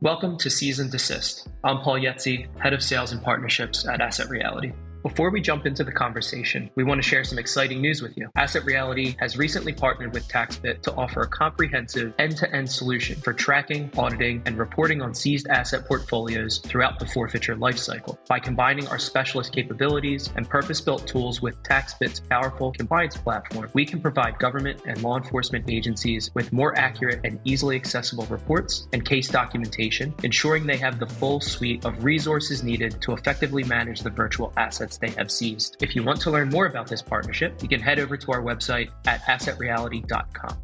Welcome to Seize Desist. I'm Paul Yetzi, Head of Sales and Partnerships at Asset Reality. Before we jump into the conversation, we want to share some exciting news with you. Asset Reality has recently partnered with Taxbit to offer a comprehensive end-to-end solution for tracking, auditing, and reporting on seized asset portfolios throughout the forfeiture lifecycle. By combining our specialist capabilities and purpose-built tools with Taxbit's powerful compliance platform, we can provide government and law enforcement agencies with more accurate and easily accessible reports and case documentation, ensuring they have the full suite of resources needed to effectively manage the virtual assets they have seized. If you want to learn more about this partnership, you can head over to our website at assetreality.com.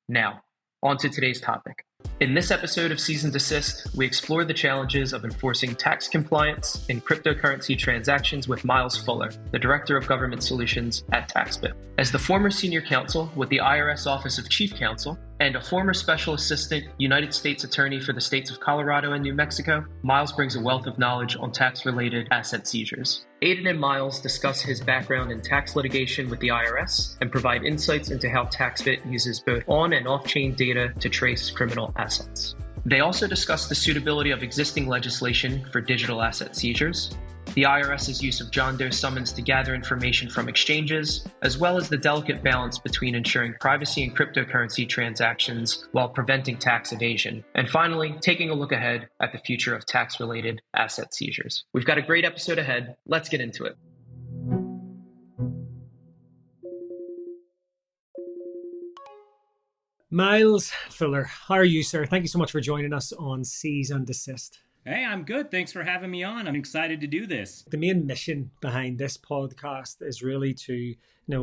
Now, on to today's topic. In this episode of Seize Desist, we explore the challenges of enforcing tax compliance in cryptocurrency transactions with Miles Fuller, the Director of Government Solutions at Taxbit. As the former Senior Counsel with the IRS Office of Chief Counsel and a former Special Assistant United States Attorney for the states of Colorado and New Mexico, Miles brings a wealth of knowledge on tax-related asset seizures. Aidan and Miles discuss his background in tax litigation with the IRS and provide insights into how Taxbit uses both on- and off-chain data to trace criminal assets. They also discuss the suitability of existing legislation for digital asset seizures, the IRS's use of John Doe Summons to gather information from exchanges, as well as the delicate balance between ensuring privacy in cryptocurrency transactions while preventing tax evasion. And finally, taking a look ahead at the future of tax-related asset seizures. We've got a great episode ahead. Let's get into it. Miles Fuller, how are you, sir? Thank you so much for joining us on Seize and Desist. Hey, I'm good. Thanks for having me on. I'm excited to do this. The main mission behind this podcast is really to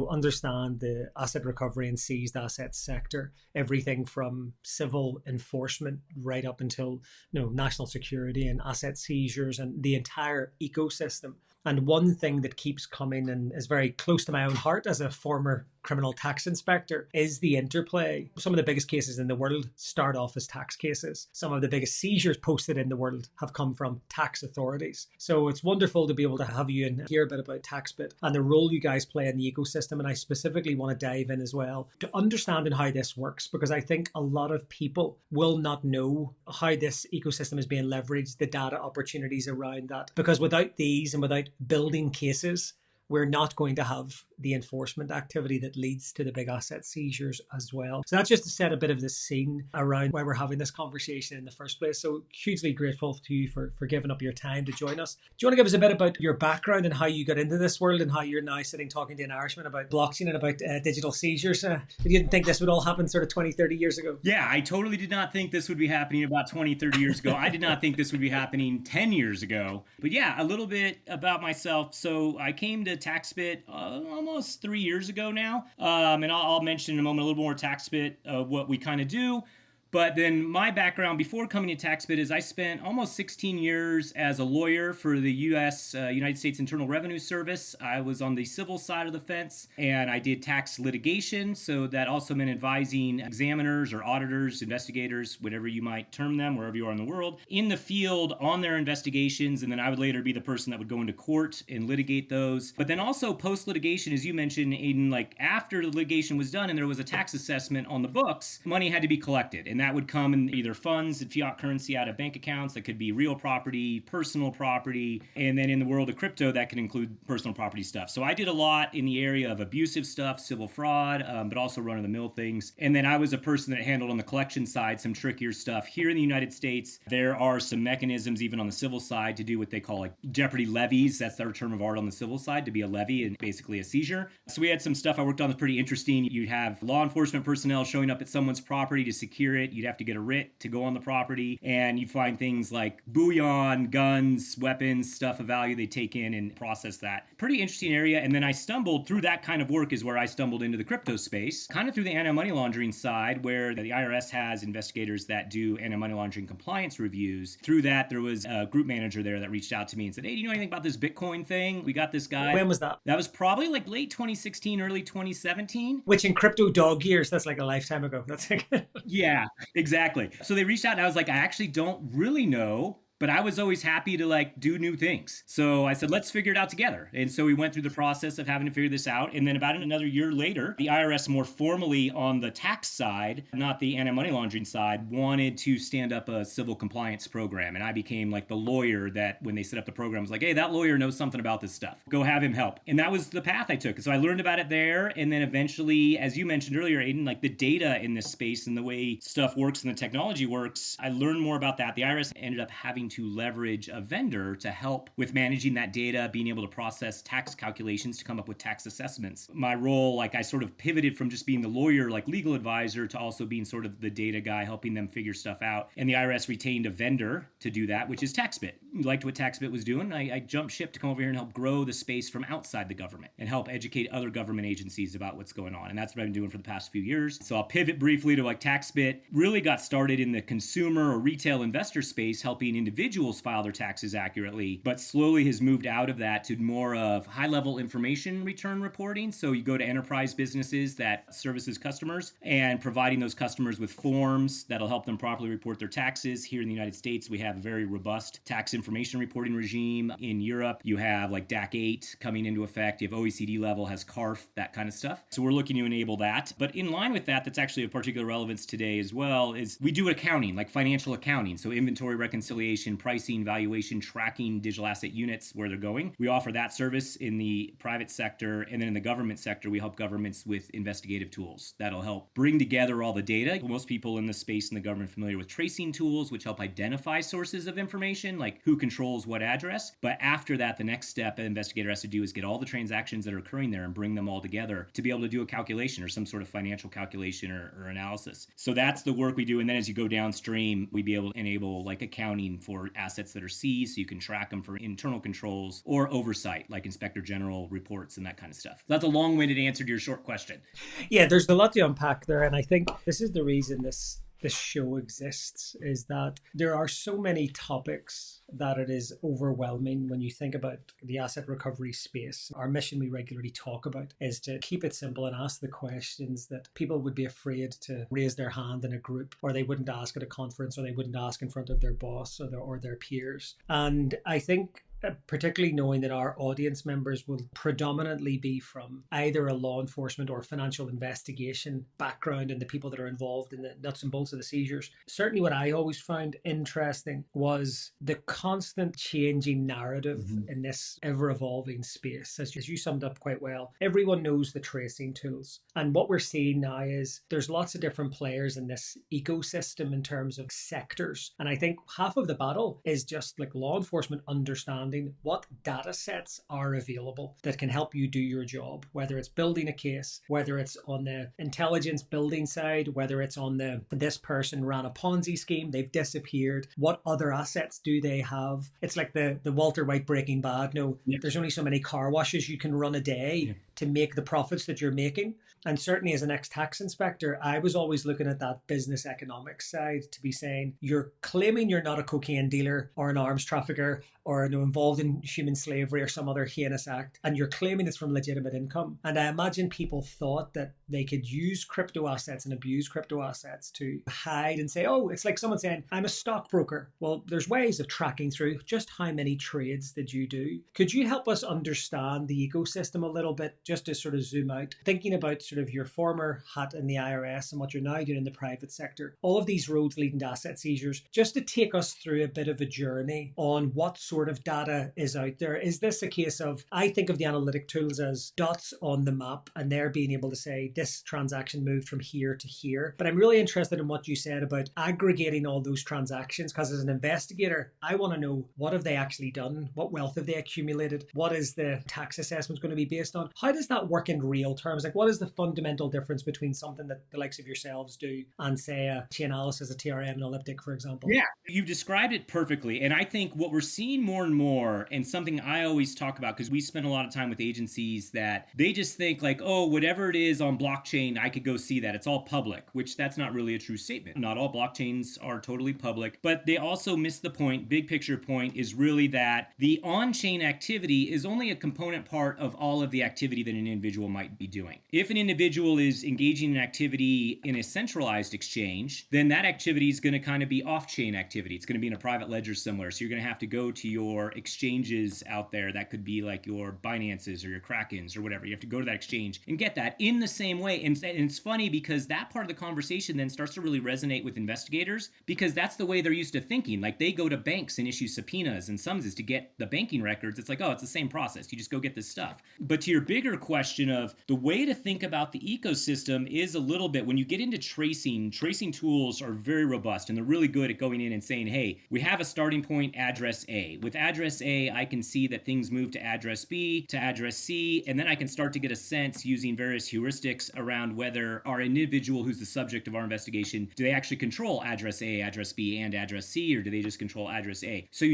understand the asset recovery and seized assets sector, everything from civil enforcement right up until national security and asset seizures and the entire ecosystem. And one thing that keeps coming and is very close to my own heart as a former criminal tax inspector is the interplay. Some of the biggest cases in the world start off as tax cases. Some of the biggest seizures posted in the world have come from tax authorities. So it's wonderful to be able to have you and hear a bit about Taxbit and the role you guys play in the ecosystem. And I specifically want to dive in as well to understanding how this works, because I think a lot of people will not know how this ecosystem is being leveraged, the data opportunities around that. Because without these and without building cases, we're not going to have the enforcement activity that leads to the big asset seizures as well. So that's just to set a bit of the scene around why we're having this conversation in the first place. So hugely grateful to you for giving up your time to join us. Do you want to give us a bit about your background and how you got into this world and how you're now sitting talking to an Irishman about blockchain and about digital seizures? You didn't think this would all happen sort of 20, 30 years ago? Yeah, I totally did not think this would be happening about 20, 30 years ago. I did not think this would be happening 10 years ago. But yeah, a little bit about myself. So I came to Taxbit almost 3 years ago now. And I'll mention in a moment a little more Taxbit, what we kind of do. But then my background before coming to Taxbit is I spent almost 16 years as a lawyer for the United States Internal Revenue Service. I was on the civil side of the fence, and I did tax litigation. So that also meant advising examiners or auditors, investigators, whatever you might term them, wherever you are in the world, in the field on their investigations. And then I would later be the person that would go into court and litigate those. But then also post-litigation, as you mentioned, Aidan, like after the litigation was done and there was a tax assessment on the books, money had to be collected. And that would come in either funds and fiat currency out of bank accounts. That could be real property, personal property. And then in the world of crypto, that can include personal property stuff. So I did a lot in the area of abusive stuff, civil fraud, but also run-of-the-mill things. And then I was a person that handled on the collection side some trickier stuff. Here in the United States, there are some mechanisms even on the civil side to do what they call like jeopardy levies. That's their term of art on the civil side, to be a levy and basically a seizure. So we had some stuff I worked on that's pretty interesting. You'd have law enforcement personnel showing up at someone's property to secure it. You'd have to get a writ to go on the property, and you find things like bullion, guns, weapons, stuff of value they take in and process that. Pretty interesting area. And then I stumbled through that kind of work is where I stumbled into the crypto space, kind of through the anti-money laundering side, where the IRS has investigators that do anti-money laundering compliance reviews. Through that, there was a group manager there that reached out to me and said, hey, do you know anything about this Bitcoin thing? We got this guy. When was that? That was probably like late 2016, early 2017. Which in crypto dog years, that's like a lifetime ago. That's like Yeah, exactly. So they reached out and I was like, I actually don't really know but I was always happy to like do new things. So I said, let's figure it out together. And so we went through the process of having to figure this out. And then about another year later, the IRS more formally on the tax side, not the anti-money laundering side, wanted to stand up a civil compliance program. And I became like the lawyer that when they set up the program was like, hey, that lawyer knows something about this stuff. Go have him help. And that was the path I took. So I learned about it there. And then eventually, as you mentioned earlier, Aidan, like the data in this space and the way stuff works and the technology works, I learned more about that. The IRS ended up having to leverage a vendor to help with managing that data, being able to process tax calculations to come up with tax assessments. My role, like I sort of pivoted from just being the lawyer, like legal advisor, to also being sort of the data guy, helping them figure stuff out. And the IRS retained a vendor to do that, which is Taxbit. Liked what Taxbit was doing. I jumped ship to come over here and help grow the space from outside the government and help educate other government agencies about what's going on. And that's what I've been doing for the past few years. So I'll pivot briefly to like Taxbit really got started in the consumer or retail investor space, helping individuals file their taxes accurately, but slowly has moved out of that to more of high-level information return reporting. So you go to enterprise businesses that services customers and providing those customers with forms that'll help them properly report their taxes. Here in the United States, we have a very robust tax information reporting regime. In Europe, you have like DAC 8 coming into effect. You have OECD level, has CARF, that kind of stuff. So we're looking to enable that. But in line with that, that's actually of particular relevance today as well, is we do accounting, like financial accounting. So inventory reconciliation, pricing, valuation, tracking digital asset units, where they're going. We offer that service in the private sector. And then in the government sector, we help governments with investigative tools that'll help bring together all the data. Most people in the space in the government are familiar with tracing tools, which help identify sources of information, like who controls what address. But after that, the next step an investigator has to do is get all the transactions that are occurring there and bring them all together to be able to do a calculation or some sort of financial calculation or analysis. So that's the work we do. And then as you go downstream, we'd be able to enable like accounting for assets that are seized so you can track them for internal controls or oversight, like Inspector General reports and that kind of stuff. That's a long-winded answer to your short question. Yeah, there's a lot to unpack there. And I think this is the reason this show exists, is that there are so many topics that it is overwhelming when you think about the asset recovery space. Our mission we regularly talk about is to keep it simple and ask the questions that people would be afraid to raise their hand in a group, or they wouldn't ask at a conference, or they wouldn't ask in front of their boss or their peers. And I think particularly knowing that our audience members will predominantly be from either a law enforcement or financial investigation background and the people that are involved in the nuts and bolts of the seizures. Certainly what I always found interesting was the constant changing narrative in this ever-evolving space. As you summed up quite well, everyone knows the tracing tools. And what we're seeing now is there's lots of different players in this ecosystem in terms of sectors. And I think half of the battle is just like law enforcement understanding what data sets are available that can help you do your job, whether it's building a case, whether it's on the intelligence building side, whether it's on the this person ran a Ponzi scheme, they've disappeared, what other assets do they have? It's like the Walter White Breaking Bad. No, there's only so many car washes you can run a day to make the profits that you're making. And certainly as an ex-tax inspector, I was always looking at that business economics side to be saying, you're claiming you're not a cocaine dealer or an arms trafficker or involved in human slavery or some other heinous act, and you're claiming it's from legitimate income. And I imagine people thought that they could use crypto assets and abuse crypto assets to hide and say, oh, it's like someone saying, I'm a stockbroker. Well, there's ways of tracking through just how many trades did you do. Could you help us understand the ecosystem a little bit, just to sort of zoom out, thinking about sort of your former hat in the IRS and what you're now doing in the private sector, all of these roads leading to asset seizures, just to take us through a bit of a journey on what sort of data is out there. Is this a case of, I think of the analytic tools as dots on the map, and they're being able to say this transaction moved from here to here. But I'm really interested in what you said about aggregating all those transactions, because as an investigator, I want to know, what have they actually done? What wealth have they accumulated? What is the tax assessment going to be based on? How does that work in real terms? Like, what is the fundamental difference between something that the likes of yourselves do and, say, a Chainalysis, a TRM, an Elliptic, for example? Yeah, you've described it perfectly. And I think what we're seeing more and more, and something I always talk about, because we spend a lot of time with agencies that they just think like, oh, whatever it is on blockchain, I could go see that. It's all public, which that's not really a true statement. Not all blockchains are totally public, but they also miss the point. Big picture point is really that the on-chain activity is only a component part of all of the activity that an individual might be doing. If an individual is engaging in activity in a centralized exchange, then that activity is going to kind of be off-chain activity. It's going to be in a private ledger somewhere. So you're going to have to go to your exchanges out there. That could be like your Binances or your Krakens or whatever. You have to go to that exchange and get that in the same way. And it's funny because that part of the conversation then starts to really resonate with investigators, because that's the way they're used to thinking. Like they go to banks and issue subpoenas and summonses to get the banking records. It's like, oh, it's the same process. You just go get this stuff. But to your bigger question of the way to think about the ecosystem is a little bit, when you get into tracing tools are very robust and they're really good at going in and saying, hey, we have a starting point address A. With address A, I can see that things move to address B, to address C, and then I can start to get a sense using various heuristics around whether our individual who's the subject of our investigation, do they actually control address A, address B, and address C, or do they just control address A? So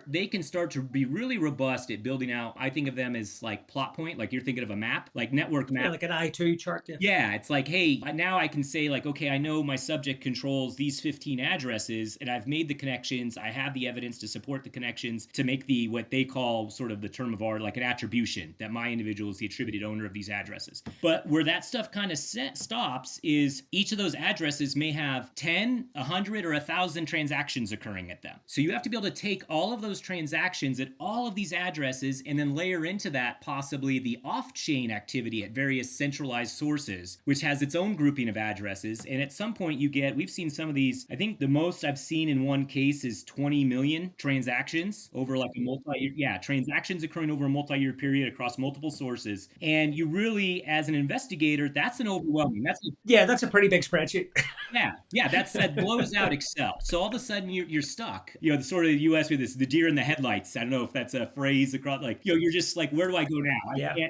they can start to be really robust at building out. I think of them as like plot point, like you're thinking of a map, like network map. Yeah, like an I2 chart. Yeah, it's like, hey, now I can say like, okay, I know my subject controls these 15 addresses and I've made the connections. I have the evidence to support the connections to make the, what they call sort of the term of art, like an attribution, that my individual is the attributed owner of these addresses. But where that stuff kind of stops is each of those addresses may have 10, 100, or 1,000 transactions occurring at them. So you have to be able to take all of those transactions at all of these addresses and then layer into that possibly the off-chain activity at various centralized sources, which has its own grouping of addresses. And at some point we've seen some of these, I think the most I've seen in one case is 20 million transactions over like a transactions occurring over a multi-year period across multiple sources. And you really, as an investigator, that's an overwhelming, that's a pretty big spreadsheet. that blows out Excel. So all of a sudden you're stuck. The sort of the US with this, the deer in the headlights. I don't know if that's a phrase across, like, you're just like, where do I go now?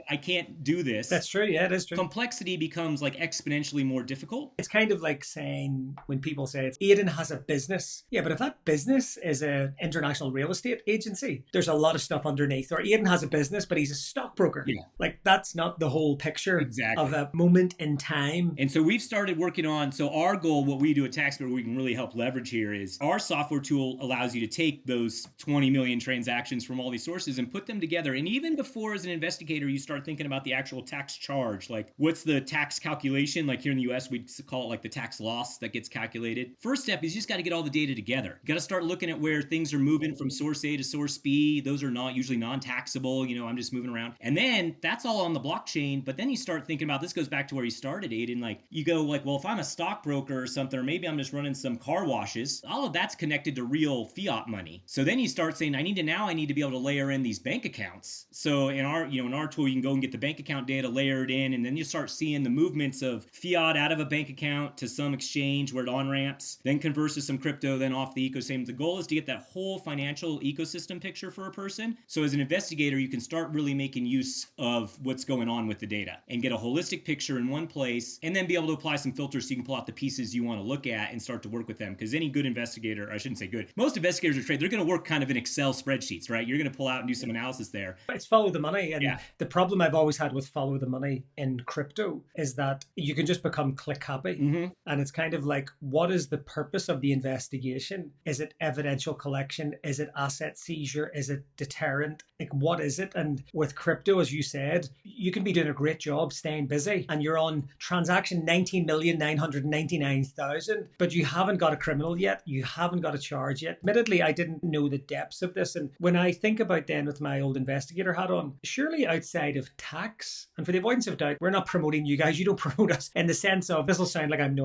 I can't do this. That's true. Yeah, it is true. Complexity becomes like exponentially more difficult. It's kind of like saying, when people say Aidan has a business. Yeah, but if that business is an international real estate agency, there's a lot of stuff underneath. Or Aidan has a business, but he's a stockbroker. Yeah. Like that's not the whole picture of a moment in time. And so we've started working on, so our goal, what we do at Taxbit, where we can really help leverage here, is our software tool allows you to take those 20 million transactions from all these sources and put them together. And even before, as an investigator, you start thinking about the actual tax charge, like what's the tax calculation? Like here in the US, we call it like the tax loss that gets calculated. First step is you just got to get all the data together. You got to start looking at where things are moving from source A to source B. Those are not usually non-taxable. I'm just moving around. And then that's all on the blockchain. But then you start thinking about, this goes back to where you started, Aidan. Like you go like, well, if I'm a stockbroker or something, or maybe I'm just running some car washes, all of that's connected to real fiat money. So then you start saying, I need to be able to layer in these bank accounts. So in our tool, you can go and get the bank account data, layer it in, and then you start seeing the movements of fiat out of a bank account to some exchange where it on-ramps, then converts to some crypto, then off the ecosystem. The goal is to get that whole financial ecosystem picture for a person. So as an investigator, you can start really making use of what's going on with the data and get a holistic picture in one place, and then be able to apply some filters so you can pull out the pieces you want to look at and start to work with them. Because any good investigator, I shouldn't say good, most investigators are trained, they're going to work kind of in Excel spreadsheets, right? You're going to pull out and do some analysis there. It's follow the money. And the problem I've always had with follow the money in crypto is that you can just become click happy. Mm-hmm. And it's kind of like, what is the purpose of the investigation? Is it evidential collection? Is it asset seizure? Is it deterrent? Like, what is it? And with crypto, as you said, you can be doing a great job staying busy and you're on transaction 19,999,000, but you haven't got a criminal yet. You haven't got a charge yet. Admittedly, I didn't know the depths of this. And when I think about then with my old investigator hat on, surely outside of tax, and for the avoidance of doubt, we're not promoting you guys. You don't promote us in the sense of, this will sound like I'm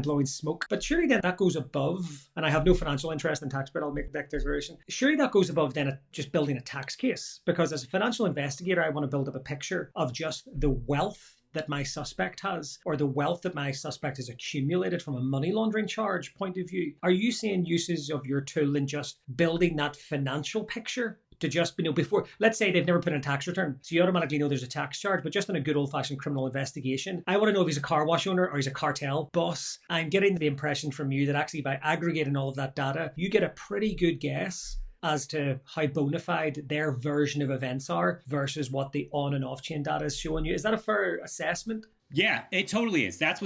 blowing smoke, but surely then that goes above, and I have no financial interest in tax, but I'll make that declaration. Surely that goes above then just building a tax case, because as a financial investigator, I want to build up a picture of just the wealth that my suspect has, or the wealth that my suspect has accumulated from a money laundering charge point of view. Are you seeing uses of your tool in just building that financial picture? To just, before, let's say they've never put in a tax return, so you automatically know there's a tax charge, but just in a good old-fashioned criminal investigation, I want to know if he's a car wash owner or he's a cartel boss. I'm getting the impression from you that actually by aggregating all of that data, you get a pretty good guess as to how bona fide their version of events are versus what the on and off chain data is showing you. Is that a fair assessment? Yeah, it totally is. That's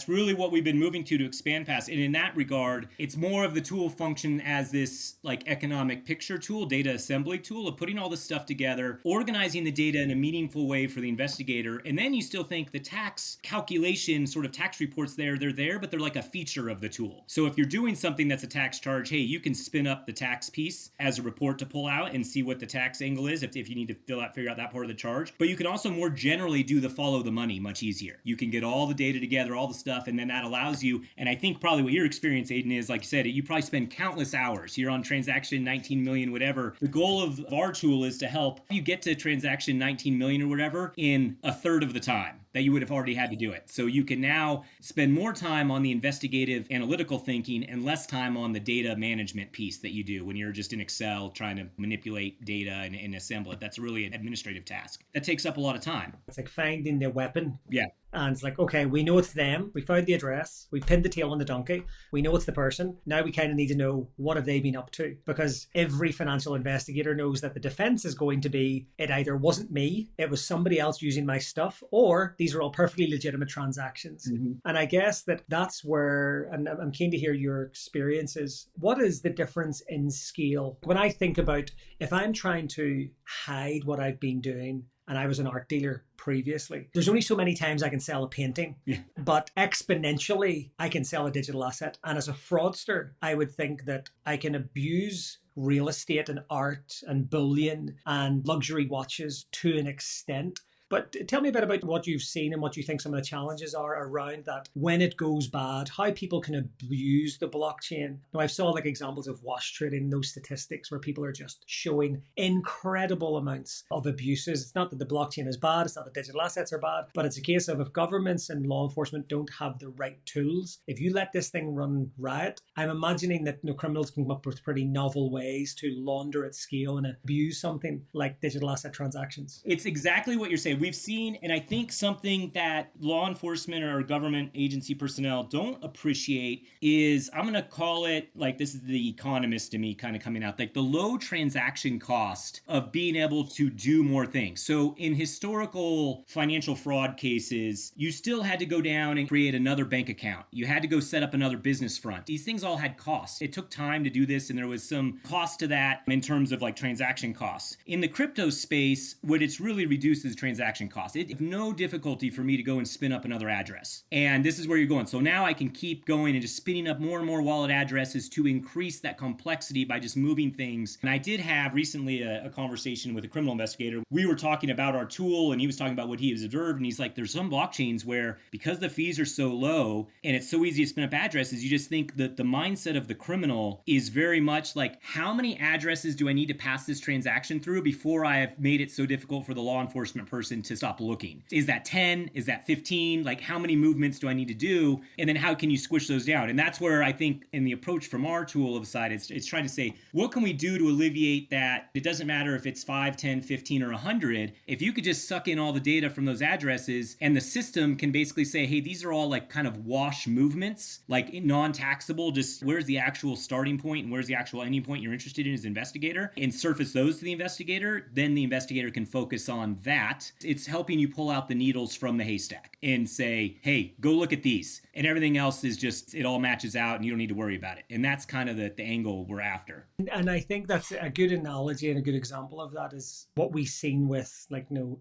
really what we've been moving to expand past. And in that regard, it's more of the tool function as this like economic picture tool, data assembly tool of putting all this stuff together, organizing the data in a meaningful way for the investigator. And then you still think the tax calculation, sort of tax reports they're there, but they're like a feature of the tool. So if you're doing something that's a tax charge, hey, you can spin up the tax piece as a report to pull out and see what the tax angle is if you need to figure out that part of the charge. But you can also more generally do the follow the money much easier. You can get all the data together, all the stuff, and then that allows you, and I think probably what your experience, Aidan, is, like you said, you probably spend countless hours. You're on transaction 19 million, whatever. The goal of our tool is to help you get to transaction 19 million or whatever in a third of the time that you would have already had to do it. So you can now spend more time on the investigative analytical thinking and less time on the data management piece that you do when you're just in Excel trying to manipulate data and assemble it. That's really an administrative task. That takes up a lot of time. It's like finding the weapon. Yeah. And it's like, okay, we know it's them. We found the address. We pinned the tail on the donkey. We know it's the person. Now we kind of need to know, what have they been up to? Because every financial investigator knows that the defense is going to be, it either wasn't me, it was somebody else using my stuff, or these are all perfectly legitimate transactions. Mm-hmm. And I guess that's where, and I'm keen to hear your experiences. What is the difference in scale? When I think about, if I'm trying to hide what I've been doing, and I was an art dealer previously, there's only so many times I can sell a painting, but exponentially I can sell a digital asset. And as a fraudster, I would think that I can abuse real estate and art and bullion and luxury watches to an extent. But tell me a bit about what you've seen and what you think some of the challenges are around that when it goes bad, how people can abuse the blockchain. Now, I've saw like examples of wash trading, those statistics where people are just showing incredible amounts of abuses. It's not that the blockchain is bad, it's not that digital assets are bad, but it's a case of if governments and law enforcement don't have the right tools, if you let this thing run riot, I'm imagining that criminals can come up with pretty novel ways to launder at scale and abuse something like digital asset transactions. It's exactly what you're saying. We've seen, and I think something that law enforcement or government agency personnel don't appreciate is, I'm going to call it, like, this is the economist to me kind of coming out, like the low transaction cost of being able to do more things. So in historical financial fraud cases, you still had to go down and create another bank account. You had to go set up another business front. These things all had costs. It took time to do this, and there was some cost to that in terms of like transaction costs. In the crypto space, what it's really reduced is transaction cost. It's no difficulty for me to go and spin up another address. And this is where you're going. So now I can keep going and just spinning up more and more wallet addresses to increase that complexity by just moving things. And I did have recently a conversation with a criminal investigator. We were talking about our tool, and he was talking about what he has observed. And he's like, there's some blockchains where, because the fees are so low and it's so easy to spin up addresses, you just think that the mindset of the criminal is very much like, how many addresses do I need to pass this transaction through before I have made it so difficult for the law enforcement person to stop looking? Is that 10? Is that 15? Like, how many movements do I need to do? And then how can you squish those down? And that's where I think in the approach from our tool of side, it's trying to say, what can we do to alleviate that? It doesn't matter if it's 5, 10, 15, or 100. If you could just suck in all the data from those addresses, and the system can basically say, hey, these are all like kind of wash movements, like non-taxable, just where's the actual starting point and where's the actual ending point you're interested in as an investigator, and surface those to the investigator, then the investigator can focus on that. It's helping you pull out the needles from the haystack and say, hey, go look at these. And everything else is just, it all matches out and you don't need to worry about it. And that's kind of the angle we're after. And I think that's a good analogy and a good example of that is what we've seen with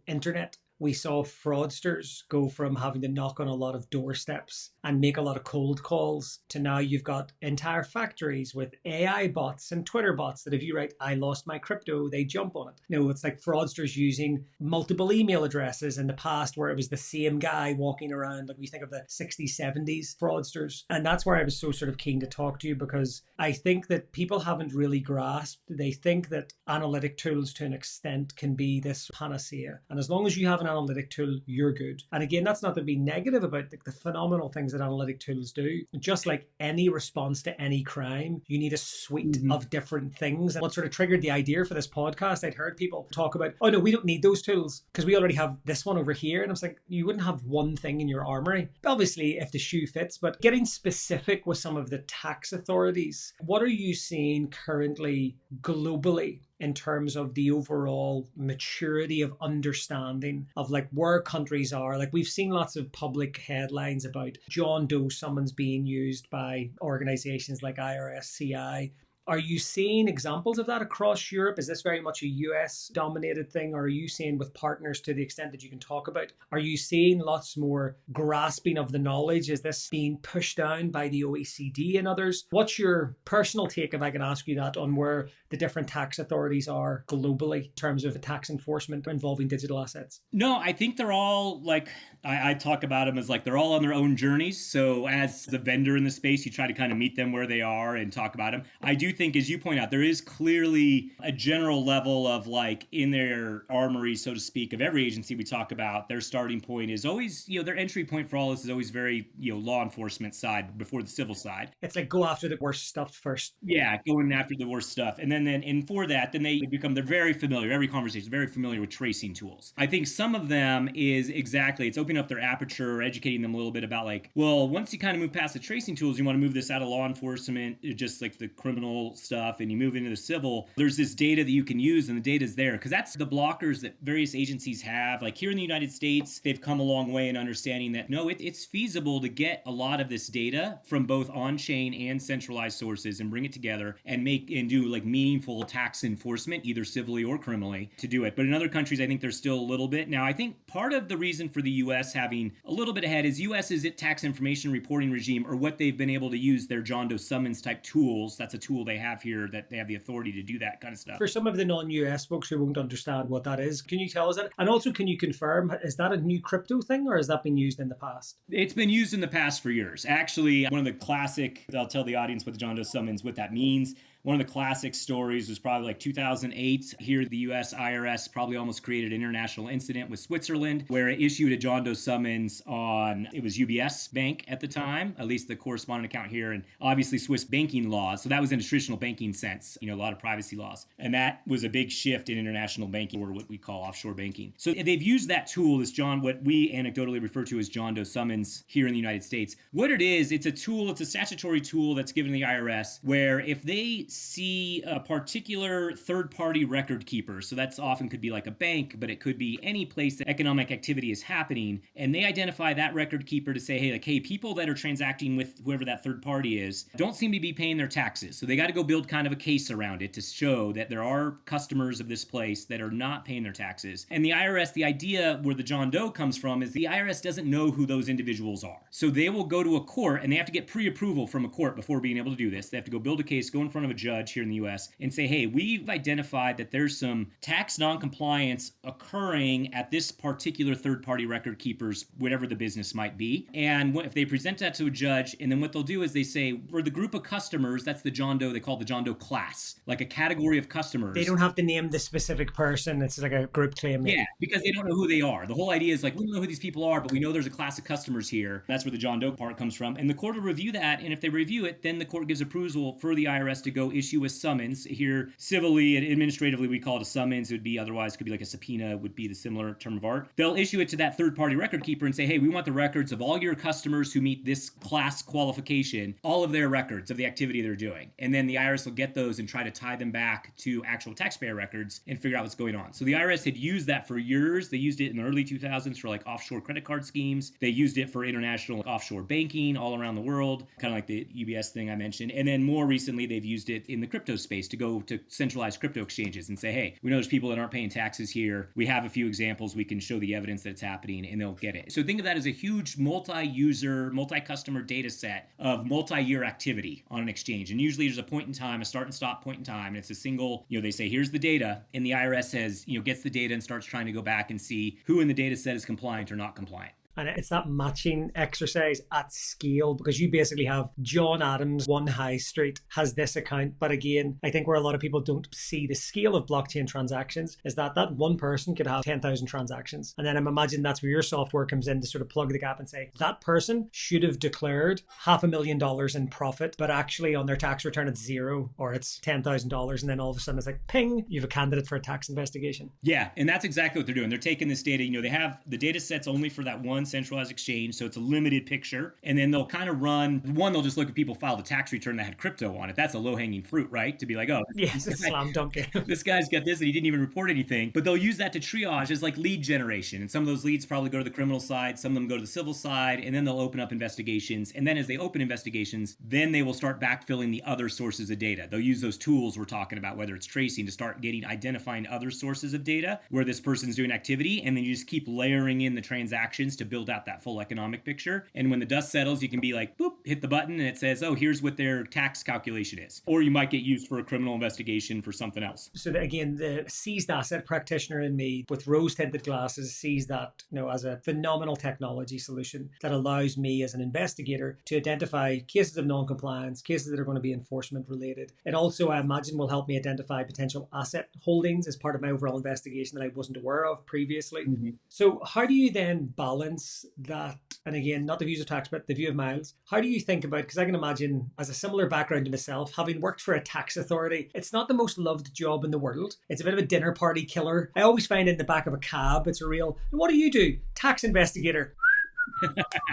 internet. We saw fraudsters go from having to knock on a lot of doorsteps and make a lot of cold calls to now you've got entire factories with AI bots and Twitter bots that if you write, I lost my crypto, they jump on it. It's like fraudsters using multiple email addresses in the past where it was the same guy walking around, like we think of the 60s, 70s fraudsters. And that's where I was so sort of keen to talk to you, because I think that people haven't really grasped. They think that analytic tools to an extent can be this panacea. And as long as you have an analytic tool, you're good. And again, that's not to be negative about the phenomenal things that analytic tools do. Just like any response to any crime, you need a suite of different things. And what sort of triggered the idea for this podcast, I'd heard people talk about, oh no, we don't need those tools because we already have this one over here. And I was like, you wouldn't have one thing in your armory. Obviously, if the shoe fits, but getting specific with some of the tax authorities, what are you seeing currently globally in terms of the overall maturity of understanding of like where countries are? Like we've seen lots of public headlines about John Doe Summons being used by organizations like IRSCI. Are you seeing examples of that across Europe? Is this very much a US dominated thing? Or are you seeing with partners, to the extent that you can talk about, are you seeing lots more grasping of the knowledge? Is this being pushed down by the OECD and others? What's your personal take, if I can ask you that, on where the different tax authorities are globally in terms of tax enforcement involving digital assets? No, I think they're all like, I talk about them as like they're all on their own journeys. So as the vendor in the space, you try to kind of meet them where they are and talk about them. I do think, as you point out, there is clearly a general level of like in their armory, so to speak, of every agency we talk about, their starting point is always, their entry point for all this is always very, law enforcement side before the civil side. It's like go after the worst stuff first. Yeah, going after the worst stuff. And for that, then they're very familiar, every conversation, very familiar with tracing tools. I think some of them is exactly, it's opening up their aperture, educating them a little bit about like, well, once you kind of move past the tracing tools, you want to move this out of law enforcement, just like the criminal stuff, and you move into the civil, there's this data that you can use, and the data's there. Because that's the blockers that various agencies have. Like here in the United States, they've come a long way in understanding that, no, it's feasible to get a lot of this data from both on-chain and centralized sources and bring it together and do like meaningful tax enforcement, either civilly or criminally, to do it. But in other countries, I think there's still a little bit. Now, I think part of the reason for the US having a little bit ahead is US's tax information reporting regime, or what they've been able to use their John Doe Summons type tools. That's a tool they have here that they have the authority to do that kind of stuff. For some of the non-US folks who won't understand what that is, can you tell us that? And also, can you confirm, is that a new crypto thing or has that been used in the past? It's been used in the past for years. Actually, one of the classic, I'll tell the audience what the John Doe Summons, what that means. One of the classic stories was probably like 2008. Here, the US IRS probably almost created an international incident with Switzerland where it issued a John Doe summons on, it was UBS Bank at the time, at least the correspondent account here, and obviously Swiss banking laws. So that was in a traditional banking sense, a lot of privacy laws. And that was a big shift in international banking, or what we call offshore banking. So they've used that tool, what we anecdotally refer to as John Doe Summons here in the United States. What it is, it's a tool, it's a statutory tool that's given to the IRS where if they see a particular third-party record keeper, so that's often could be like a bank, but it could be any place that economic activity is happening, and they identify that record keeper to say, hey, people that are transacting with whoever that third party is don't seem to be paying their taxes. So they got to go build kind of a case around it to show that there are customers of this place that are not paying their taxes. And the IRS, the idea where the John Doe comes from is the IRS doesn't know who those individuals are. So they will go to a court and they have to get pre-approval from a court before being able to do this. They have to go build a case, go in front of a judge here in the US and say, hey, we've identified that there's some tax non-compliance occurring at this particular third-party record keepers, whatever the business might be. And if they present that to a judge, and then what they'll do is they say, for the group of customers, that's the John Doe, they call it the John Doe class, like a category of customers. They don't have to name the specific person. It's like a group claim. Yeah, because they don't know who they are. The whole idea is like, we don't know who these people are, but we know there's a class of customers here. That's where the John Doe part comes from. And the court will review that. And if they review it, then the court gives approval for the IRS to go issue a summons. Here, civilly and administratively, we call it a summons. It would be otherwise, could be like a subpoena, would be the similar term of art. They'll issue it to that third-party record keeper and say, hey, we want the records of all your customers who meet this class qualification, all of their records of the activity they're doing. And then the IRS will get those and try to tie them back to actual taxpayer records and figure out what's going on. So the IRS had used that for years. They used it in the early 2000s for like offshore credit card schemes. They used it for international offshore banking all around the world, kind of like the UBS thing I mentioned. And then more recently, they've used it in the crypto space to go to centralized crypto exchanges and say, hey, we know there's people that aren't paying taxes here. We have a few examples. We can show the evidence that it's happening, and they'll get it. So think of that as a huge multi-user, multi-customer data set of multi-year activity on an exchange. And usually there's a point in time, a start and stop point in time, and it's a single, they say, here's the data, and the IRS says, gets the data and starts trying to go back and see who in the data set is compliant or not compliant. And it's that matching exercise at scale, because you basically have John Adams, one high street, has this account. But again, I think where a lot of people don't see the scale of blockchain transactions is that one person could have 10,000 transactions. And then I'm imagining that's where your software comes in to sort of plug the gap and say, that person should have declared $500,000 in profit, but actually on their tax return it's zero or it's $10,000. And then all of a sudden it's like, ping, you have a candidate for a tax investigation. Yeah, and that's exactly what they're doing. They're taking this data, they have the data sets only for that one centralized exchange, so it's a limited picture. And then they'll kind of they'll just look at people file the tax return that had crypto on it. That's a low-hanging fruit, right? To be like, oh, yes, it's a slam dunk. This guy's got this and he didn't even report anything. But they'll use that to triage as like lead generation. And some of those leads probably go to the criminal side, some of them go to the civil side, and then they'll open up investigations. And then as they open investigations, then they will start backfilling the other sources of data. They'll use those tools we're talking about, whether it's tracing, to start identifying other sources of data where this person's doing activity. And then you just keep layering in the transactions to build out that full economic picture. And when the dust settles, you can be like, boop, hit the button and it says, oh, here's what their tax calculation is. Or you might get used for a criminal investigation for something else. So that, again, the seized asset practitioner in me with rose-tinted glasses sees that, as a phenomenal technology solution that allows me as an investigator to identify cases of non-compliance, cases that are going to be enforcement related. It also, I imagine, will help me identify potential asset holdings as part of my overall investigation that I wasn't aware of previously. Mm-hmm. So how do you then balance that? And again, not the views of Taxbit, the view of Miles. How do you think about, because I can imagine, as a similar background to myself, having worked for a tax authority, it's not the most loved job in the world. It's a bit of a dinner party killer. I always find in the back of a cab, it's a real, what do you do? Tax investigator.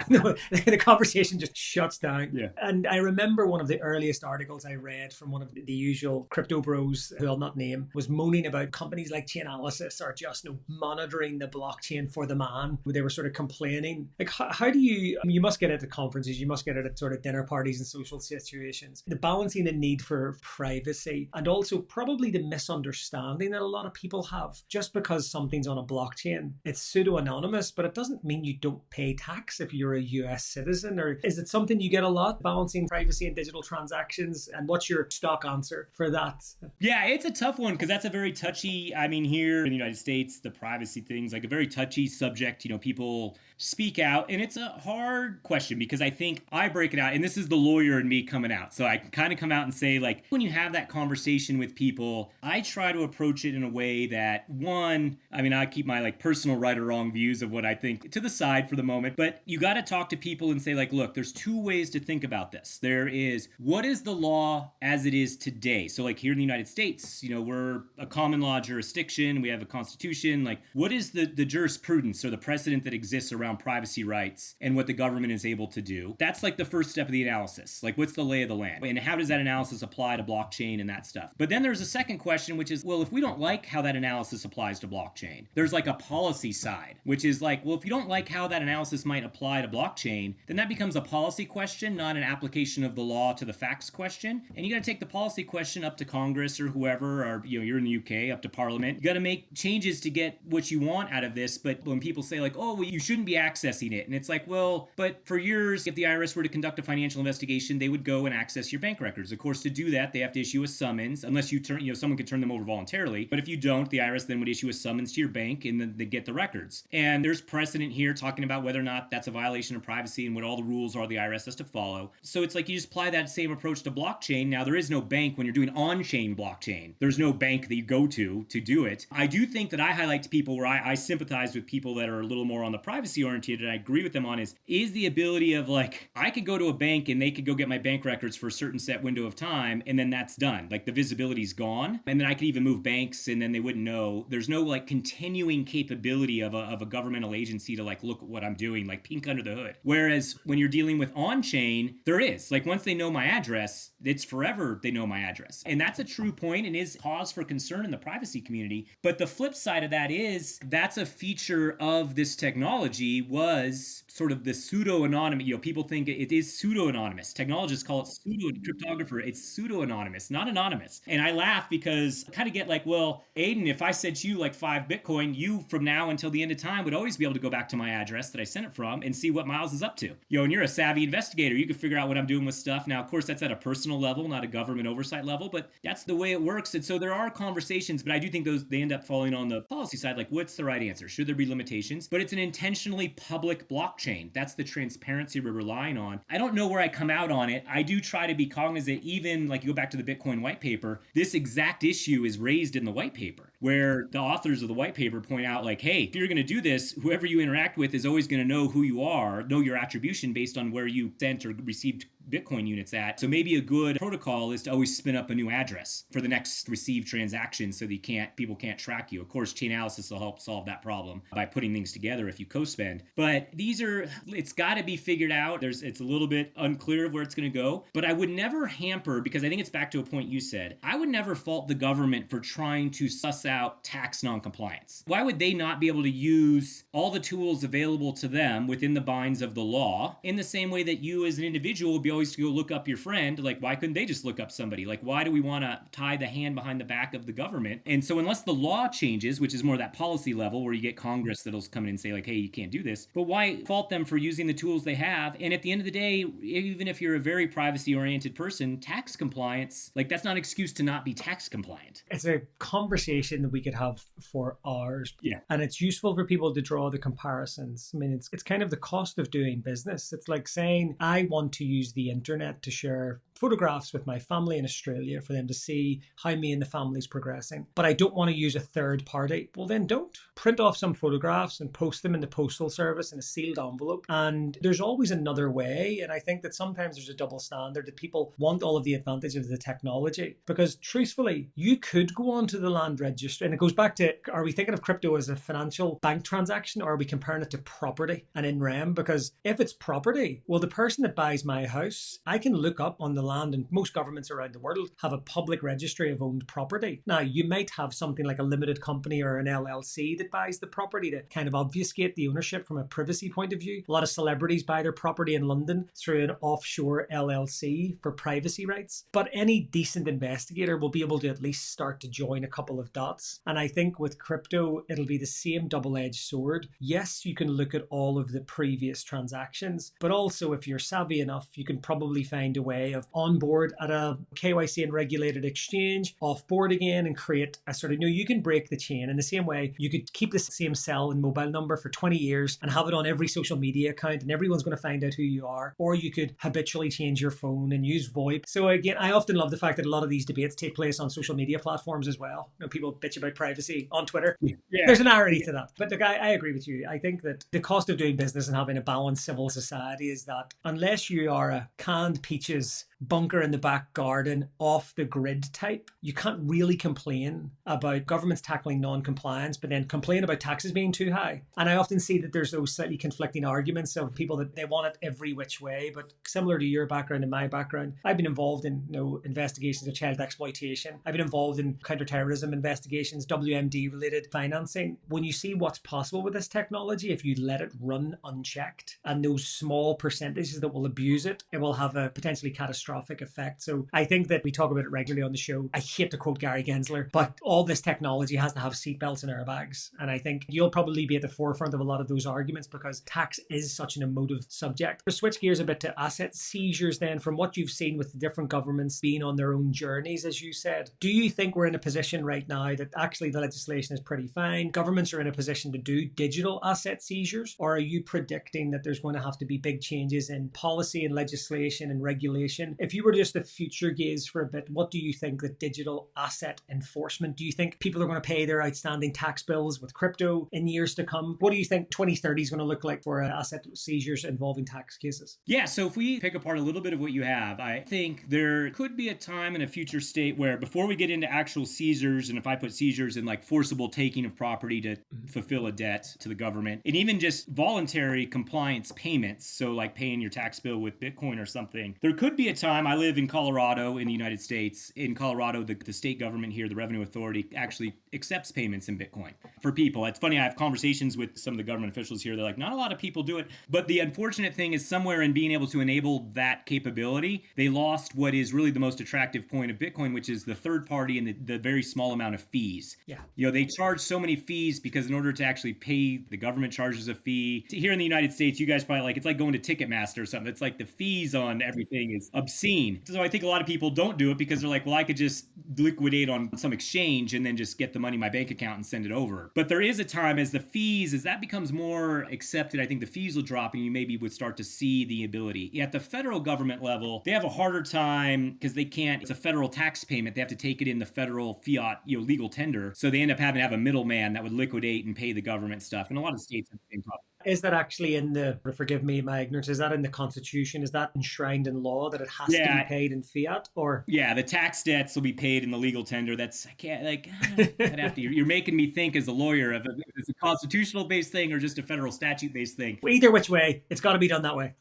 The conversation just shuts down. Yeah. And I remember one of the earliest articles I read from one of the usual crypto bros, who I'll not name, was moaning about companies like Chainalysis are just monitoring the blockchain for the man. They were sort of complaining. Like, how do you must get it at conferences, you must get it at sort of dinner parties and social situations, the balancing the need for privacy and also probably the misunderstanding that a lot of people have. Just because something's on a blockchain, it's pseudo-anonymous, but it doesn't mean you don't pay tax if you're a US citizen. Or is it something you get a lot, balancing privacy and digital transactions? And what's your stock answer for that? Yeah, it's a tough one because that's a very touchy, here in the United States, the privacy thing's like a very touchy subject. People speak out, and it's a hard question because I think I break it out, and this is the lawyer in me coming out. So I can kind of come out and say, like, when you have that conversation with people, I try to approach it in a way that, one, I keep my personal right or wrong views of what I think to the side for the moment, but you got to talk to people and say, like, look, there's two ways to think about this. There is, what is the law as it is today? So like here in the United States, we're a common law jurisdiction. We have a constitution. Like, what is the jurisprudence or the precedent that exists around privacy rights and what the government is able to do? That's like the first step of the analysis. Like, what's the lay of the land? And how does that analysis apply to blockchain and that stuff? But then there's a second question, which is, well, if we don't like how that analysis applies to blockchain, there's like a policy side, which is like, well, if you don't like how that analysis might apply to blockchain, then that becomes a policy question, not an application of the law to the facts question. And you got to take the policy question up to Congress or whoever, or you're in the UK, up to Parliament. You got to make changes to get what you want out of this. But when people say like, oh, well, you shouldn't be accessing it, and it's like, well, but for years, if the IRS were to conduct a financial investigation, they would go and access your bank records. Of course, to do that, they have to issue a summons, unless you turn, someone could turn them over voluntarily. But if you don't, the IRS then would issue a summons to your bank, and then they get the records. And there's precedent here talking about whether or not that's a violation of privacy and what all the rules are the IRS has to follow. So it's like you just apply that same approach to blockchain. Now, there is no bank when you're doing on-chain blockchain. There's no bank that you go to do it. I do think that I highlight to people where I sympathize with people that are a little more on the privacy oriented, and I agree with them on is the ability of like, I could go to a bank and they could go get my bank records for a certain set window of time, and then that's done. Like, the visibility's gone, and then I could even move banks and then they wouldn't know. There's no like continuing capability of a governmental agency to like look at what I'm doing, like peek under the hood. Whereas when you're dealing with on-chain, there is. Like, once they know my address, it's forever they know my address. And that's a true point and is cause for concern in the privacy community. But the flip side of that is that's a feature of this technology was sort of the pseudo-anonymous. People think it is pseudo-anonymous. Technologists call it pseudo-cryptographer. It's pseudo-anonymous, not anonymous. And I laugh because I kind of get like, well, Aidan, if I sent you like 5 Bitcoin, you from now until the end of time would always be able to go back to my address that I sent it from and see what Miles is up to. And you're a savvy investigator. You can figure out what I'm doing with stuff. Now, of course, that's at a personal level, not a government oversight level, but that's the way it works. And so there are conversations, but I do think they end up falling on the policy side. Like, what's the right answer? Should there be limitations? But it's an intentional only public blockchain. That's the transparency we're relying on. I don't know where I come out on it. I do try to be cognizant, even like you go back to the Bitcoin white paper, this exact issue is raised in the white paper, where the authors of the white paper point out like, hey, if you're going to do this, whoever you interact with is always going to know who you are, know your attribution based on where you sent or received Bitcoin units at. So maybe a good protocol is to always spin up a new address for the next received transaction so that people can't track you. Of course, Chainalysis will help solve that problem by putting things together if you co-spend. But it's got to be figured out. It's a little bit unclear of where it's going to go. But I would never hamper, because I think it's back to a point you said, I would never fault the government for trying to suss out tax noncompliance. Why would they not be able to use all the tools available to them within the binds of the law in the same way that you as an individual would be always to go look up your friend? Like, why couldn't they just look up somebody? Like, why do we want to tie the hand behind the back of the government? And so unless the law changes, which is more that policy level where you get Congress that'll come in and say like, hey, you can't do this, but why fault them for using the tools they have? And at the end of the day, even if you're a very privacy oriented person, tax compliance, like that's not an excuse to not be tax compliant. It's a conversation that we could have for hours. Yeah. And it's useful for people to draw the comparisons. I mean, it's kind of the cost of doing business. It's like saying, I want to use the internet to share photographs with my family in Australia for them to see how me and the family's progressing. But I don't want to use a third party. Well, then don't. Print off some photographs and post them in the postal service in a sealed envelope. And there's always another way. And I think that sometimes there's a double standard that people want all of the advantage of the technology. Because truthfully, you could go onto the land registry. And it goes back to, are we thinking of crypto as a financial bank transaction, or are we comparing it to property and in rem? Because if it's property, well, the person that buys my house, I can look up on the land, and most governments around the world have a public registry of owned property. Now, you might have something like a limited company or an LLC that buys the property to kind of obfuscate the ownership from a privacy point of view. A lot of celebrities buy their property in London through an offshore LLC for privacy rights. But any decent investigator will be able to at least start to join a couple of dots. And I think with crypto, it'll be the same double-edged sword. Yes, you can look at all of the previous transactions, but also if you're savvy enough, you can probably find a way of on board at a KYC and regulated exchange, off board again, and create a sort of, you can break the chain. In the same way, you could keep the same cell and mobile number for 20 years and have it on every social media account, and everyone's going to find out who you are. Or you could habitually change your phone and use VoIP. So again, I often love the fact that a lot of these debates take place on social media platforms as well. People bitch about privacy on Twitter. Yeah. There's an irony to that. But look, I agree with you. I think that the cost of doing business and having a balanced civil society is that unless you are a canned peaches bunker in the back garden, off the grid type, you can't really complain about governments tackling non-compliance, but then complain about taxes being too high. And I often see that there's those slightly conflicting arguments of people that they want it every which way. But similar to your background and my background, I've been involved in investigations of child exploitation. I've been involved in counterterrorism investigations, WMD related financing. When you see what's possible with this technology, if you let it run unchecked, and those small percentages that will abuse it, it will have a potentially catastrophic effect. So I think that we talk about it regularly on the show. I hate to quote Gary Gensler, but all this technology has to have seatbelts and airbags. And I think you'll probably be at the forefront of a lot of those arguments because tax is such an emotive subject. To switch gears a bit to asset seizures then, from what you've seen with the different governments being on their own journeys, as you said, do you think we're in a position right now that actually the legislation is pretty fine? Governments are in a position to do digital asset seizures? Or are you predicting that there's going to have to be big changes in policy and legislation and regulation? If you were just to future gaze for a bit, what do you think that digital asset enforcement, do you think people are going to pay their outstanding tax bills with crypto in years to come? What do you think 2030 is going to look like for asset seizures involving tax cases? Yeah, so if we pick apart a little bit of what you have, I think there could be a time in a future state where before we get into actual seizures, and if I put seizures in like forcible taking of property to fulfill a debt to the government, and even just voluntary compliance payments, so like paying your tax bill with Bitcoin or something, there could be a time. I live in Colorado in the United States. In Colorado, the state government here, the Revenue Authority, actually accepts payments in Bitcoin for people. It's funny, I have conversations with some of the government officials here. They're like, not a lot of people do it. But the unfortunate thing is somewhere in being able to enable that capability, they lost what is really the most attractive point of Bitcoin, which is the third party and the very small amount of fees. Yeah. They charge so many fees because in order to actually pay, the government charges a fee. Here in the United States, you guys probably it's like going to Ticketmaster or something. It's like the fees on everything is absurd. seen. So I think a lot of people don't do it because they're like, well, I could just liquidate on some exchange and then just get the money in my bank account and send it over. But there is a time as the fees, as that becomes more accepted, I think the fees will drop and you maybe would start to see the ability. At the federal government level, they have a harder time because they can't, it's a federal tax payment. They have to take it in the federal fiat, legal tender. So they end up having to have a middleman that would liquidate and pay the government stuff. And a lot of states have the same problem. Is that actually in forgive me my ignorance, is that in the Constitution? Is that enshrined in law that it has to be paid in fiat? Or yeah, the tax debts will be paid in the legal tender. That's, I can't, I'd have to, you're making me think as a lawyer of if it's a constitutional based thing or just a federal statute based thing. Either which way, it's got to be done that way.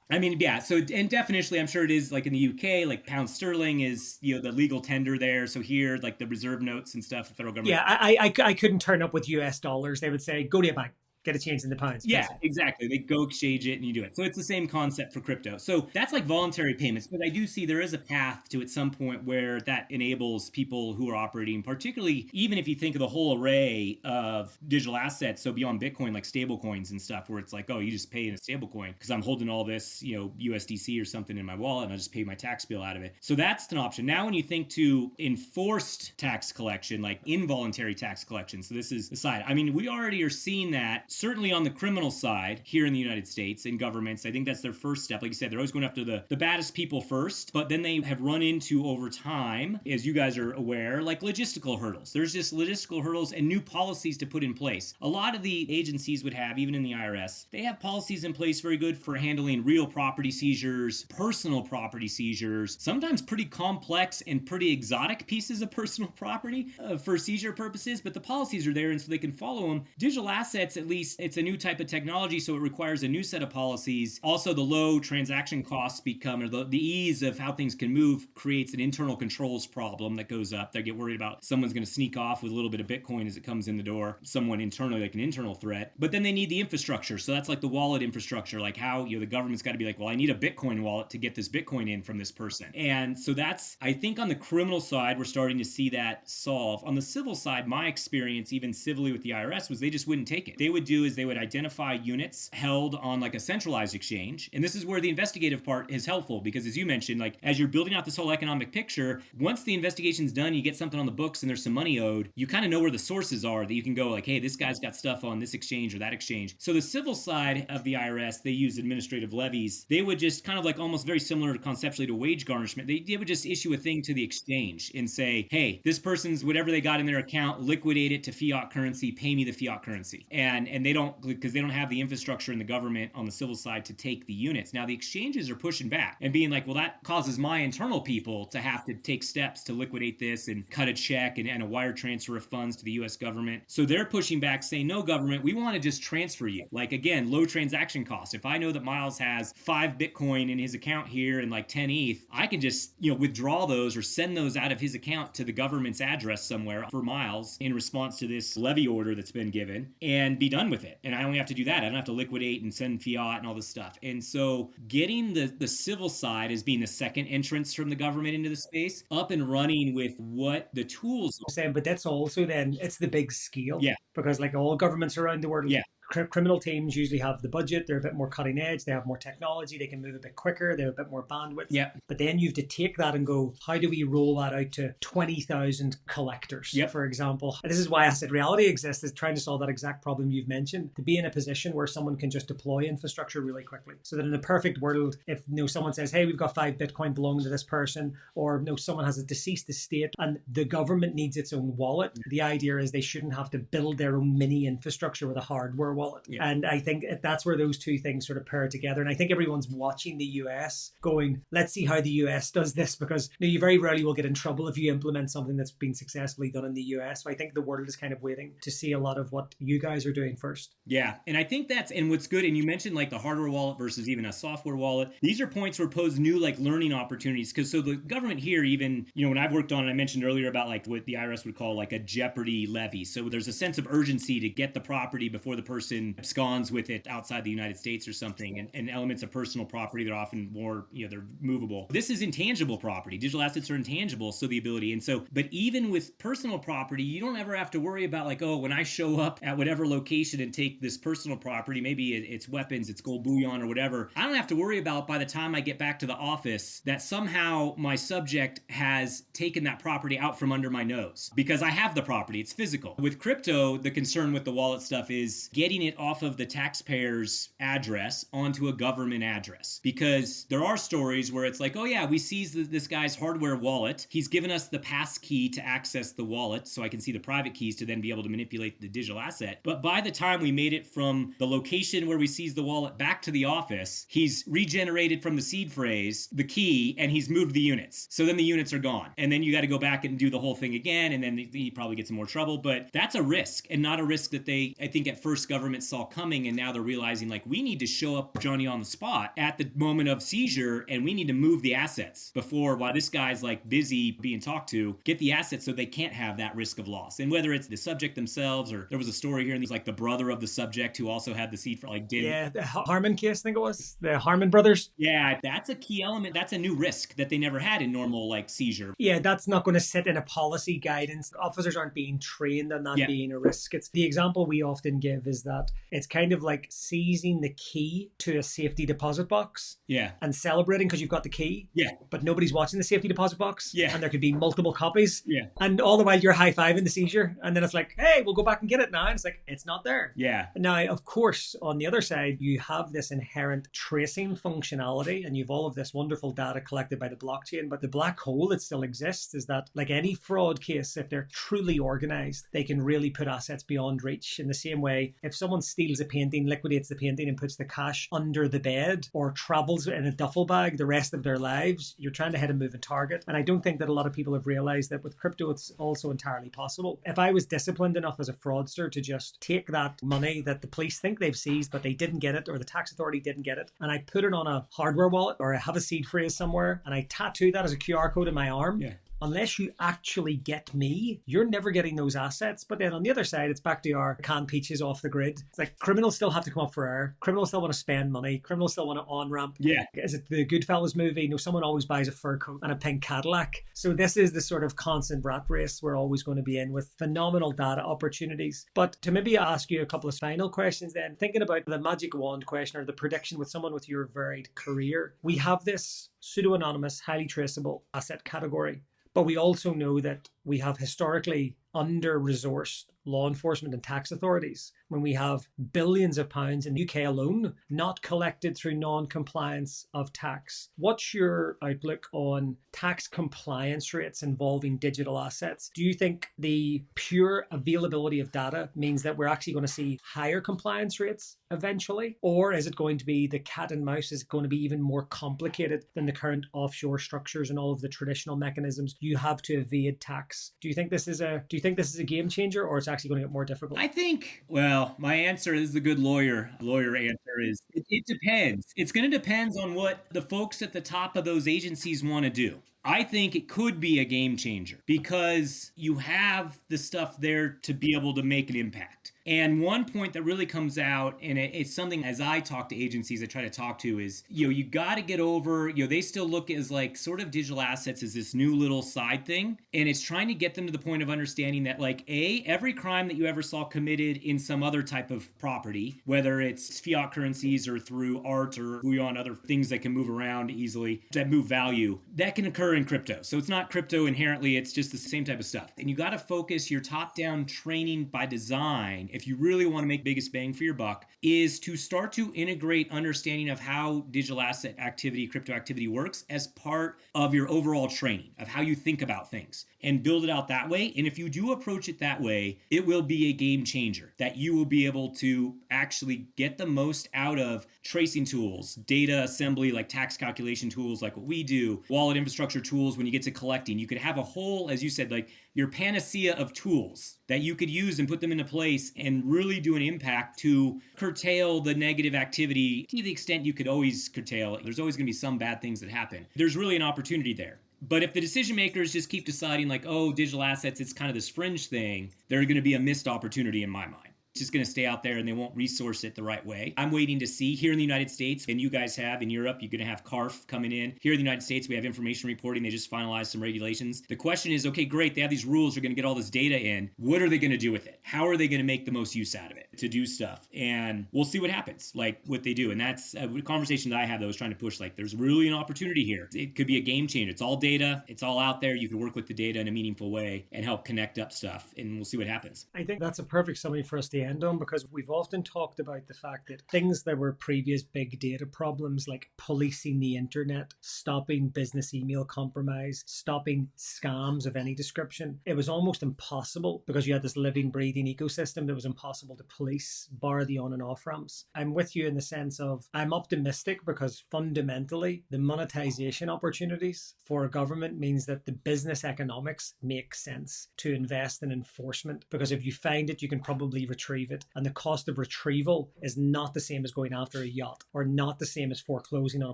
I mean, yeah. So, and definitionally, I'm sure it is like in the UK, like pound sterling is, the legal tender there. So here, like the reserve notes and stuff, the federal government. Yeah, I couldn't turn up with US dollars. They would say, go to a bank. Get it changed into pounds. Yeah, exactly. They go exchange it and you do it. So it's the same concept for crypto. So that's like voluntary payments. But I do see there is a path to at some point where that enables people who are operating, particularly even if you think of the whole array of digital assets. So beyond Bitcoin, like stable coins and stuff, where it's like, oh, you just pay in a stable coin because I'm holding all this, USDC or something in my wallet and I just pay my tax bill out of it. So that's an option. Now, when you think to enforced tax collection, like involuntary tax collection. So this is the side. I mean, we already are seeing that. Certainly on the criminal side here in the United States in governments, I think that's their first step. Like you said, they're always going after the baddest people first, but then they have run into over time, as you guys are aware, like logistical hurdles. There's just logistical hurdles and new policies to put in place. A lot of the agencies would have, even in the IRS, they have policies in place very good for handling real property seizures, personal property seizures, sometimes pretty complex and pretty exotic pieces of personal property for seizure purposes, but the policies are there and so they can follow them. Digital assets, at least, it's a new type of technology, so it requires a new set of policies. Also, the low transaction costs become, or the ease of how things can move creates an internal controls problem that goes up. They get worried about someone's going to sneak off with a little bit of Bitcoin as it comes in the door, someone internally, like an internal threat. But then they need the infrastructure. So that's like the wallet infrastructure, like how, the government's got to be like, well, I need a Bitcoin wallet to get this Bitcoin in from this person. And so that's, I think on the criminal side, we're starting to see that solve. On the civil side, my experience, even civilly with the IRS, was they just wouldn't take it. They would do is they would identify units held on like a centralized exchange. And this is where the investigative part is helpful because as you mentioned, like as you're building out this whole economic picture, once the investigation's done, you get something on the books and there's some money owed, you kind of know where the sources are that you can go like, hey, this guy's got stuff on this exchange or that exchange. So the civil side of the IRS, they use administrative levies. They would just kind of like almost very similar conceptually to wage garnishment. They would just issue a thing to the exchange and say, hey, this person's whatever they got in their account, liquidate it to fiat currency, pay me the fiat currency. And they don't, because they don't have the infrastructure in the government on the civil side to take the units. Now the exchanges are pushing back and being like, well, that causes my internal people to have to take steps to liquidate this and cut a check and a wire transfer of funds to the US government. So they're pushing back saying, no, government, we want to just transfer you. Like again, low transaction costs. If I know that Miles has 5 Bitcoin in his account here and like 10 ETH, I can just, withdraw those or send those out of his account to the government's address somewhere for Miles in response to this levy order that's been given and be done with it. And I only have to do that. I don't have to liquidate and send fiat and all this stuff. And so getting the civil side as being the second entrance from the government into the space up and running with what the tools are. But that's also then, it's the big scale. Yeah. Because like all governments around the world, yeah. Criminal teams usually have the budget. They're a bit more cutting edge. They have more technology. They can move a bit quicker. They have a bit more bandwidth. Yep. But then you have to take that and go, how do we roll that out to 20,000 collectors, yep. for example? And this is why Asset Reality exists, is trying to solve that exact problem you've mentioned, to be in a position where someone can just deploy infrastructure really quickly. So that in a perfect world, if someone says, hey, we've got 5 Bitcoin belonging to this person, or someone has a deceased estate and the government needs its own wallet, the idea is they shouldn't have to build their own mini infrastructure with a hardware wallet. And I think that's where those two things sort of pair together. And I think everyone's watching the US going, let's see how the US does this, because you very rarely will get in trouble if you implement something that's been successfully done in the US. So I think the world is kind of waiting to see a lot of what you guys are doing first. Yeah. And I think and what's good, and you mentioned like the hardware wallet versus even a software wallet. These are points where pose new like learning opportunities. Because so the government here, even, when I've worked on it, I mentioned earlier about like what the IRS would call like a jeopardy levy. So there's a sense of urgency to get the property before the person person absconds with it outside the United States or something, and elements of personal property that are often more, they're movable. This is intangible property. Digital assets are intangible, so the ability. And so, but even with personal property, you don't ever have to worry about like, oh, when I show up at whatever location and take this personal property, maybe it's weapons, it's gold bullion or whatever, I don't have to worry about by the time I get back to the office that somehow my subject has taken that property out from under my nose, because I have the property, it's physical. With crypto, the concern with the wallet stuff is getting it off of the taxpayer's address onto a government address, because there are stories where it's like, oh yeah, we seized this guy's hardware wallet. He's given us the pass key to access the wallet so I can see the private keys to then be able to manipulate the digital asset. But by the time we made it from the location where we seized the wallet back to the office, he's regenerated from the seed phrase the key and he's moved the units. So then the units are gone. And then you got to go back and do the whole thing again. And then he probably gets in more trouble. But that's a risk, and not a risk that I think at first government saw coming. And now they're realizing like, we need to show up Johnny on the spot at the moment of seizure, and we need to move the assets before, while this guy's like busy being talked to, get the assets so they can't have that risk of loss. And whether it's the subject themselves, or there was a story here and he's like the brother of the subject who also had the seed for like, the Harmon case, I think it was the Harmon brothers. Yeah, that's a key element. That's a new risk that they never had in normal like seizure. Yeah, that's not going to sit in a policy guidance. Officers aren't being trained on that being a risk. It's the example we often give is that it's kind of like seizing the key to a safety deposit box. Yeah. And celebrating because you've got the key. Yeah. But nobody's watching the safety deposit box. Yeah. And there could be multiple copies. Yeah. And all the while you're high-fiving the seizure. And then it's like, hey, we'll go back and get it now. And it's like, it's not there. Yeah. Now, of course, on the other side, you have this inherent tracing functionality and you've all of this wonderful data collected by the blockchain. But the black hole that still exists is that, like any fraud case, if they're truly organized, they can really put assets beyond reach. In the same way, if someone steals a painting, liquidates the painting and puts the cash under the bed, or travels in a duffel bag the rest of their lives, you're trying to hit a moving target. And I don't think that a lot of people have realized that with crypto, it's also entirely possible. If I was disciplined enough as a fraudster to just take that money that the police think they've seized, but they didn't get it, or the tax authority didn't get it, and I put it on a hardware wallet, or I have a seed phrase somewhere, and I tattoo that as a QR code in my arm, unless you actually get me, you're never getting those assets. But then on the other side, it's back to our canned peaches off the grid. It's like criminals still have to come up for air. Criminals still want to spend money. Criminals still want to on-ramp. Yeah. Is it the Goodfellas movie? You know, someone always buys a fur coat and a pink Cadillac. So this is the sort of constant rat race we're always going to be in, with phenomenal data opportunities. But to maybe ask you a couple of final questions then, thinking about the magic wand question or the prediction with someone with your varied career, we have this pseudo-anonymous, highly traceable asset category. But we also know that we have historically under-resourced law enforcement and tax authorities when we have billions of pounds in the UK alone not collected through non-compliance of tax. What's your outlook on tax compliance rates involving digital assets? Do you think the pure availability of data means that we're actually going to see higher compliance rates eventually? Or is it going to be the cat and mouse is going to be even more complicated than the current offshore structures and all of the traditional mechanisms you have to evade tax? Do you think this is a game changer, or it's actually going to get more difficult? I think, well, my answer is the good lawyer answer is it depends. It's going to depend on what the folks at the top of those agencies want to do. I think it could be a game changer because you have the stuff there to be able to make an impact. And one point that really comes out, and it's something as I talk to agencies, I try to talk to is, you got to get over, they still look as like sort of digital assets as this new little side thing. And it's trying to get them to the point of understanding that like, every crime that you ever saw committed in some other type of property, whether it's fiat currencies or through art or bullion, other things that can move around easily, that move value, that can occur in crypto. So it's not crypto inherently, it's just the same type of stuff. And you got to focus your top-down training by design, if you really want to make biggest bang for your buck, is to start to integrate understanding of how digital asset activity, crypto activity works as part of your overall training, of how you think about things, and build it out that way. And if you do approach it that way, it will be a game changer, that you will be able to actually get the most out of tracing tools, data assembly, like tax calculation tools, like what we do, wallet infrastructure tools. When you get to collecting, you could have a whole, as you said, like your panacea of tools that you could use and put them into place and really do an impact to curtail the negative activity to the extent you could always curtail. There's always going to be some bad things that happen. There's really an opportunity there. But if the decision makers just keep deciding like, oh, digital assets, it's kind of this fringe thing, there's going to be a missed opportunity in my mind It's just going to stay out there and they won't resource it the right way. I'm waiting to see here in the United States, and you guys have in Europe, you're going to have CARF coming in. Here in the United States, we have information reporting. They just finalized some regulations. The question is, okay, great. They have these rules. They're going to get all this data in. What are they going to do with it? How are they going to make the most use out of it to do stuff? And we'll see what happens, like what they do. And that's a conversation that I have that was trying to push, like, there's really an opportunity here. It could be a game changer. It's all data. It's all out there. You can work with the data in a meaningful way and help connect up stuff. And we'll see what happens. I think that's a perfect summary for us to end on, because we've often talked about the fact that things that were previous big data problems, like policing the internet, stopping business email compromise, stopping scams of any description, it was almost impossible because you had this living, breathing ecosystem that was impossible to police, bar the on and off ramps. I'm with you in the sense of I'm optimistic because fundamentally the monetization opportunities for a government means that the business economics make sense to invest in enforcement, because if you find it, you can probably retrieve it. And the cost of retrieval is not the same as going after a yacht, or not the same as foreclosing on a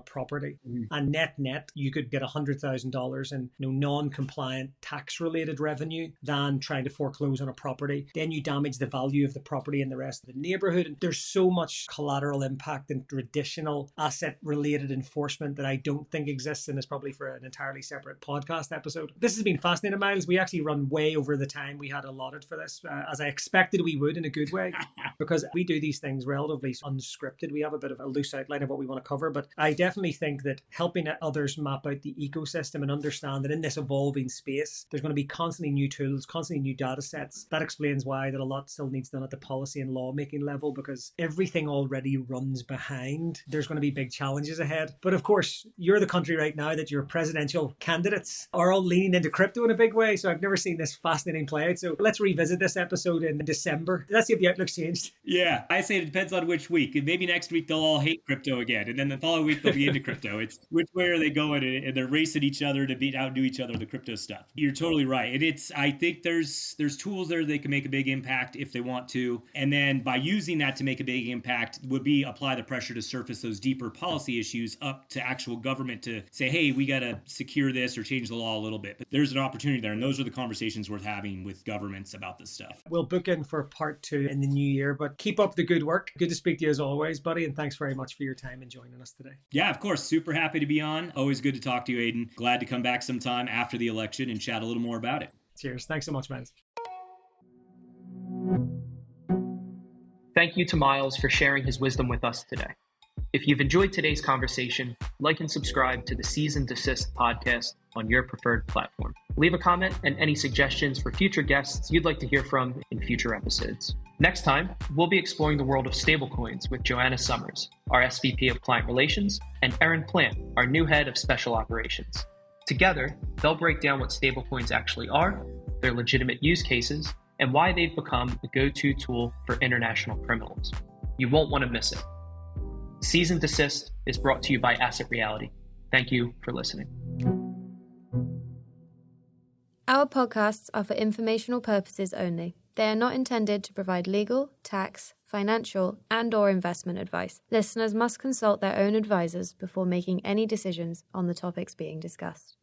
property. And net, you could get $100,000 in non-compliant tax-related revenue than trying to foreclose on a property. Then you damage the value of the property in the rest of the neighborhood. And there's so much collateral impact in traditional asset-related enforcement that I don't think exists, and is probably for an entirely separate podcast episode. This has been fascinating, Miles. We actually run way over the time we had allotted for this, as I expected we would, in a good way, because we do these things relatively unscripted. We have a bit of a loose outline of what we want to cover, but I definitely think that helping others map out the ecosystem and understand that in this evolving space, there's going to be constantly new tools, constantly new data sets. That explains why that a lot still needs done at the policy and lawmaking level, because everything already runs behind. There's going to be big challenges ahead. But of course, you're the country right now that your presidential candidates are all leaning into crypto in a big way. So I've never seen this fascinating play out. So let's revisit this episode in December. Let's see if the outlook's changed. Yeah, I say it depends on which week. And maybe next week they'll all hate crypto again. And then the following week they'll be into crypto. It's which way are they going? And they're racing each other to outdo each other, the crypto stuff. You're totally right. And I think there's tools there that can make a big impact if they want to. And then by using that to make a big impact would be apply the pressure to surface those deeper policy issues up to actual government to say, hey, we got to secure this or change the law a little bit. But there's an opportunity there. And those are the conversations worth having with governments about this stuff. We'll book in for part 2 in the new year, but keep up the good work. Good to speak to you as always, buddy. And thanks very much for your time and joining us today. Yeah, of course. Super happy to be on. Always good to talk to you, Aidan. Glad to come back sometime after the election and chat a little more about it. Cheers. Thanks so much, Miles. Thank you to Miles for sharing his wisdom with us today. If you've enjoyed today's conversation, like and subscribe to the Seize Desist podcast on your preferred platform. Leave a comment and any suggestions for future guests you'd like to hear from in future episodes. Next time, we'll be exploring the world of stablecoins with Joanna Summers, our SVP of Client Relations, and Aaron Plant, our new head of Special Operations. Together, they'll break down what stablecoins actually are, their legitimate use cases, and why they've become the go-to tool for international criminals. You won't want to miss it. Seize and Desist is brought to you by Asset Reality. Thank you for listening. Our podcasts are for informational purposes only. They are not intended to provide legal, tax, financial, and/or investment advice. Listeners must consult their own advisors before making any decisions on the topics being discussed.